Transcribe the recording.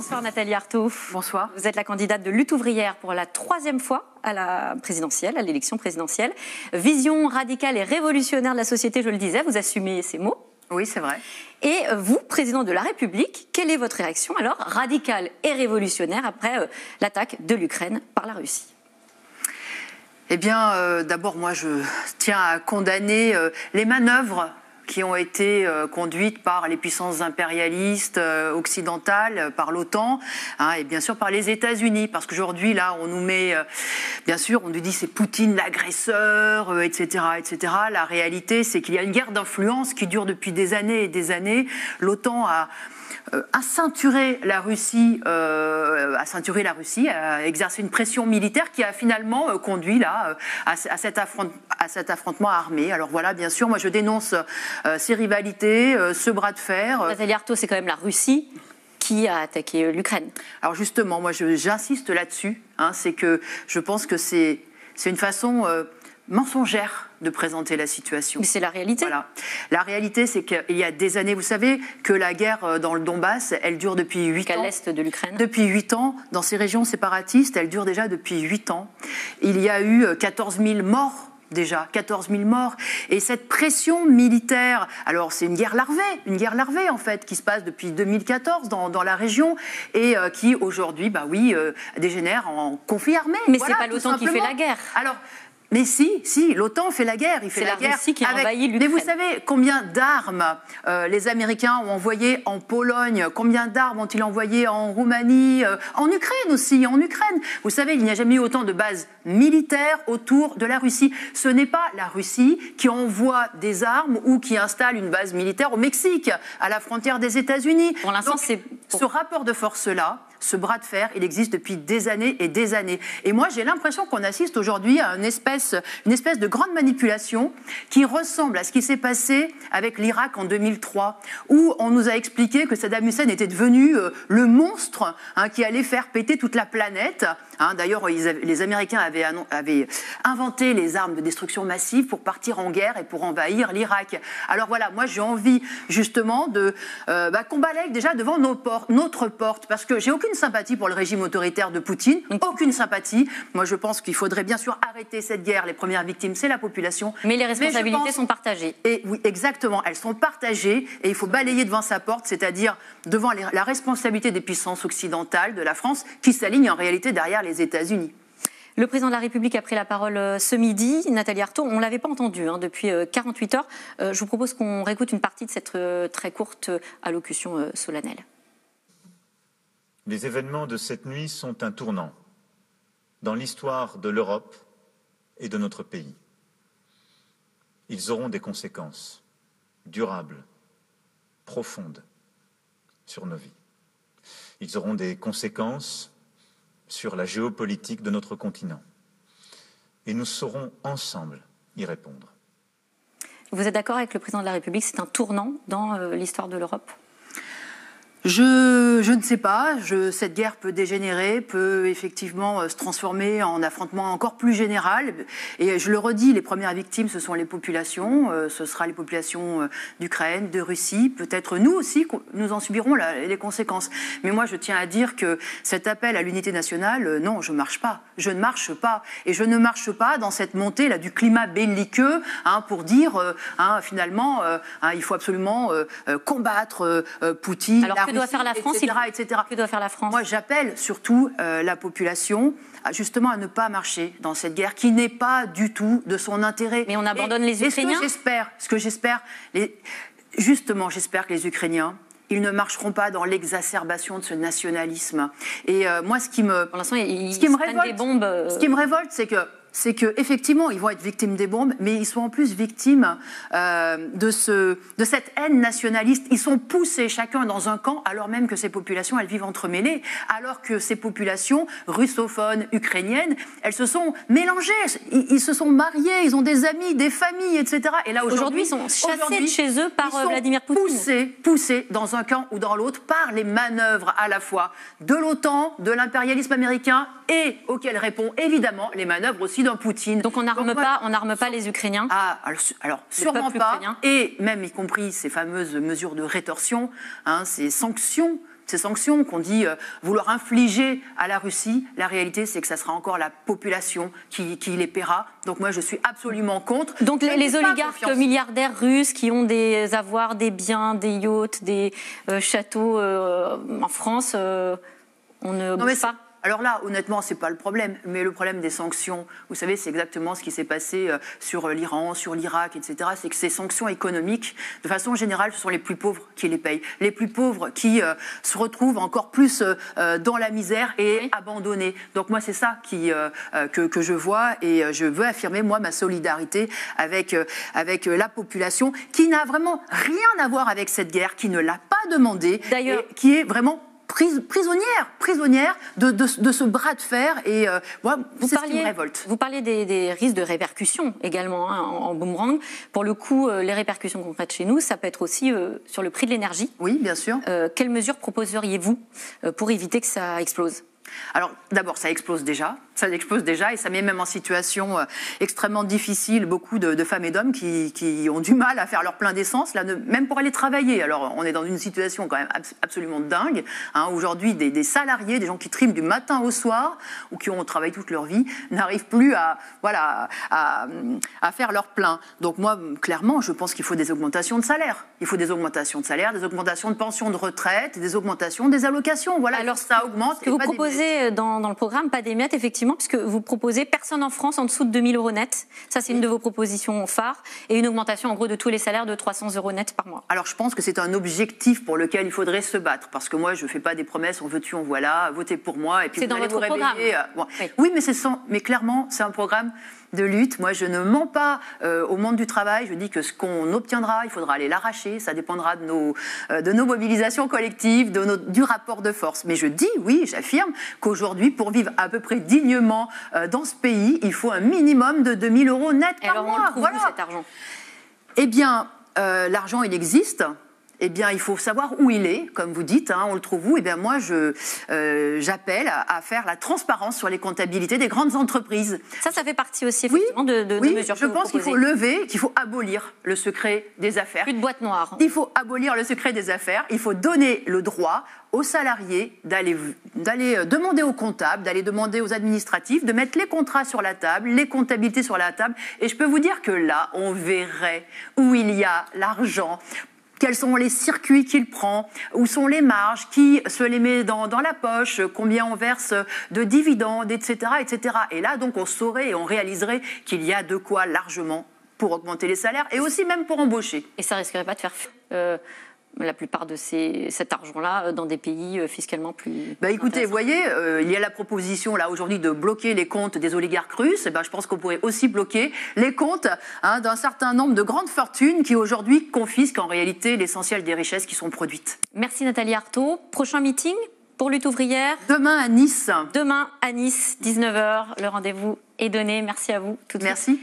Bonsoir Nathalie Arthaud. Bonsoir. Vous êtes la candidate de Lutte ouvrière pour la 3e fois à la présidentielle, à l'élection présidentielle. Vision radicale et révolutionnaire de la société, je le disais, vous assumez ces mots. Oui, c'est vrai. Et vous, président de la République, quelle est votre réaction alors, radicale et révolutionnaire, après l'attaque de l'Ukraine par la Russie ? Eh bien, d'abord, moi, je tiens à condamner les manœuvres qui ont été conduites par les puissances impérialistes occidentales, par l'OTAN, et bien sûr par les États-Unis, parce qu'aujourd'hui, là, on nous met, bien sûr, on nous dit c'est Poutine l'agresseur, etc., etc. La réalité, c'est qu'il y a une guerre d'influence qui dure depuis des années et des années. L'OTAN a ceinturé la Russie, à exercer une pression militaire qui a finalement conduit là à cet affrontement armé. Alors voilà, bien sûr, moi je dénonce ces rivalités, ce bras de fer. Nathalie Arthaud, c'est quand même la Russie qui a attaqué l'Ukraine. Alors justement, moi j'insiste là-dessus, c'est que je pense que c'est une façon mensongère de présenter la situation. Mais c'est la réalité. Voilà. La réalité, c'est qu'il y a des années, vous savez que la guerre dans le Donbass, elle dure depuis 8 ans. À l'est de l'Ukraine. Depuis 8 ans, dans ces régions séparatistes, elle dure déjà depuis 8 ans. Il y a eu 14 000 morts. Déjà, 14 000 morts. Et cette pression militaire, alors c'est une guerre larvée en fait, qui se passe depuis 2014 dans la région et qui aujourd'hui, dégénère en conflit armé. Mais voilà, c'est pas l'OTAN qui fait la guerre. Alors, mais si, l'OTAN fait la guerre. C'est la Russie qui a envahi l'Ukraine. Mais vous savez combien d'armes les Américains ont envoyé en Pologne, combien d'armes ont-ils envoyé en Roumanie, en Ukraine aussi, en Ukraine. Vous savez, il n'y a jamais eu autant de bases militaires autour de la Russie. Ce n'est pas la Russie qui envoie des armes ou qui installe une base militaire au Mexique, à la frontière des États-Unis. Pour l'instant, ce rapport de force-là, ce bras de fer, il existe depuis des années et des années. Et moi, j'ai l'impression qu'on assiste aujourd'hui à une espèce de grande manipulation qui ressemble à ce qui s'est passé avec l'Irak en 2003, où on nous a expliqué que Saddam Hussein était devenu le monstre qui allait faire péter toute la planète. D'ailleurs, les Américains avaient inventé les armes de destruction massive pour partir en guerre et pour envahir l'Irak. Alors voilà, moi j'ai envie justement qu'on balaye déjà devant notre porte, parce que j'ai aucune sympathie pour le régime autoritaire de Poutine, aucune sympathie. Moi je pense qu'il faudrait bien sûr arrêter cette guerre. Les premières victimes, c'est la population. Mais les responsabilités sont partagées. Et oui, exactement, elles sont partagées et il faut balayer devant sa porte, c'est-à-dire devant la responsabilité des puissances occidentales, de la France, qui s'alignent en réalité derrière les États-Unis. Le président de la République a pris la parole ce midi. Nathalie Arthaud, on ne l'avait pas entendu depuis 48 heures. Je vous propose qu'on réécoute une partie de cette très courte allocution solennelle. Les événements de cette nuit sont un tournant dans l'histoire de l'Europe et de notre pays. Ils auront des conséquences durables, profondes sur nos vies. Ils auront des conséquences sur la géopolitique de notre continent. Et nous saurons ensemble y répondre. Vous êtes d'accord avec le président de la République, c'est un tournant dans l'histoire de l'Europe ? Je ne sais pas, cette guerre peut dégénérer, peut effectivement se transformer en affrontement encore plus général. Et je le redis, les premières victimes, ce sont les populations, ce sera les populations d'Ukraine, de Russie, peut-être nous aussi, nous en subirons les conséquences. Mais moi, je tiens à dire que cet appel à l'unité nationale, non, je ne marche pas. Je ne marche pas. Et je ne marche pas dans cette montée là, du climat belliqueux pour dire, finalement, il faut absolument combattre Poutine. Alors, que doit faire la France, etc. Que doit faire la France ? Moi, j'appelle surtout la population justement à ne pas marcher dans cette guerre qui n'est pas du tout de son intérêt. Mais on abandonne les Ukrainiens ? J'espère que les Ukrainiens, ils ne marcheront pas dans l'exacerbation de ce nationalisme. Et moi, ce qui me révolte, c'est que effectivement, ils vont être victimes des bombes, mais ils sont en plus victimes de cette haine nationaliste. Ils sont poussés chacun dans un camp, alors même que ces populations, elles vivent entremêlées, alors que ces populations russophones, ukrainiennes, elles se sont mélangées, ils se sont mariés, ils ont des amis, des familles, etc. Et là, aujourd'hui, ils sont chassés de chez eux par Vladimir Poutine. Poussés dans un camp ou dans l'autre par les manœuvres à la fois de l'OTAN, de l'impérialisme américain et auxquelles répond évidemment les manœuvres aussi d'un Poutine. Donc on n'arme pas les Ukrainiens. Alors sûrement pas. Et même y compris ces fameuses mesures de rétorsion, ces sanctions ces sanctions qu'on dit vouloir infliger à la Russie, la réalité, c'est que ça sera encore la population qui les paiera. Donc moi, je suis absolument contre. Donc les oligarques milliardaires russes qui ont des avoirs, des biens, des yachts, des châteaux en France, on ne bouge pas. Alors là, honnêtement, ce n'est pas le problème. Mais le problème des sanctions, vous savez, c'est exactement ce qui s'est passé sur l'Iran, sur l'Irak, etc. C'est que ces sanctions économiques, de façon générale, ce sont les plus pauvres qui les payent. Les plus pauvres qui se retrouvent encore plus dans la misère et abandonnés. Donc moi, c'est ça que je vois et je veux affirmer, moi, ma solidarité avec la population qui n'a vraiment rien à voir avec cette guerre, qui ne l'a pas demandé, et qui est vraiment prisonnière de ce bras de fer et c'est ce qui me révolte. Vous parliez des risques de répercussions également hein, en boomerang. Pour le coup, les répercussions concrètes chez nous, ça peut être aussi sur le prix de l'énergie. Oui, bien sûr. Quelles mesures proposeriez-vous pour éviter que ça explose ? Alors d'abord, ça explose déjà et ça met même en situation extrêmement difficile beaucoup de femmes et d'hommes qui ont du mal à faire leur plein d'essence, même pour aller travailler. Alors on est dans une situation quand même absolument dingue. Hein. Aujourd'hui, des salariés, des gens qui triment du matin au soir ou qui ont travaillé toute leur vie, n'arrivent plus à faire leur plein. Donc moi, clairement, je pense qu'il faut des augmentations de salaire. Il faut des augmentations de salaire, des augmentations de pensions de retraite, des augmentations des allocations. Voilà, alors ça augmente. Ce que vous proposez dans le programme, pas des miettes, effectivement, puisque vous proposez personne en France en dessous de 2 000 € net. Ça, c'est une de vos propositions phares. Et une augmentation, en gros, de tous les salaires de 300 € net par mois. Alors, je pense que c'est un objectif pour lequel il faudrait se battre. Parce que moi, je ne fais pas des promesses, on veut-tu, on voilà, votez pour moi. Et puis c'est dans votre programme. Bon. Oui, mais clairement, c'est un programme de lutte. Moi, je ne mens pas au monde du travail. Je dis que ce qu'on obtiendra, il faudra aller l'arracher. Ça dépendra de nos mobilisations collectives, du rapport de force. Mais je dis, oui, j'affirme qu'aujourd'hui, pour vivre à peu près dignement dans ce pays, il faut un minimum de 2 000 € net par mois. Alors, on le trouve où, cet argent ? Eh bien, l'argent, il existe. Eh bien, il faut savoir où il est, comme vous dites, hein, on le trouve où ? Eh bien, moi, j'appelle à faire la transparence sur les comptabilités des grandes entreprises. Ça fait partie aussi, effectivement, de mesures que je pense qu'il faut qu'il faut abolir le secret des affaires. Plus de boîte noire. Il faut abolir le secret des affaires, il faut donner le droit aux salariés d'aller demander aux comptables, d'aller demander aux administratifs, de mettre les contrats sur la table, les comptabilités sur la table. Et je peux vous dire que là, on verrait où il y a l'argent. Quels sont les circuits qu'il prend, où sont les marges, qui se les met dans la poche, combien on verse de dividendes, etc., etc. Et là, donc, on saurait et on réaliserait qu'il y a de quoi largement pour augmenter les salaires et aussi même pour embaucher. Et ça risquerait pas de faire la plupart de cet argent-là dans des pays fiscalement plus... écoutez, vous voyez, il y a la proposition là aujourd'hui de bloquer les comptes des oligarques russes. Et je pense qu'on pourrait aussi bloquer les comptes d'un certain nombre de grandes fortunes qui aujourd'hui confisquent en réalité l'essentiel des richesses qui sont produites. Merci Nathalie Arthaud. Prochain meeting pour Lutte ouvrière ? Demain à Nice. Demain à Nice, 19h. Le rendez-vous est donné. Merci à vous. Merci.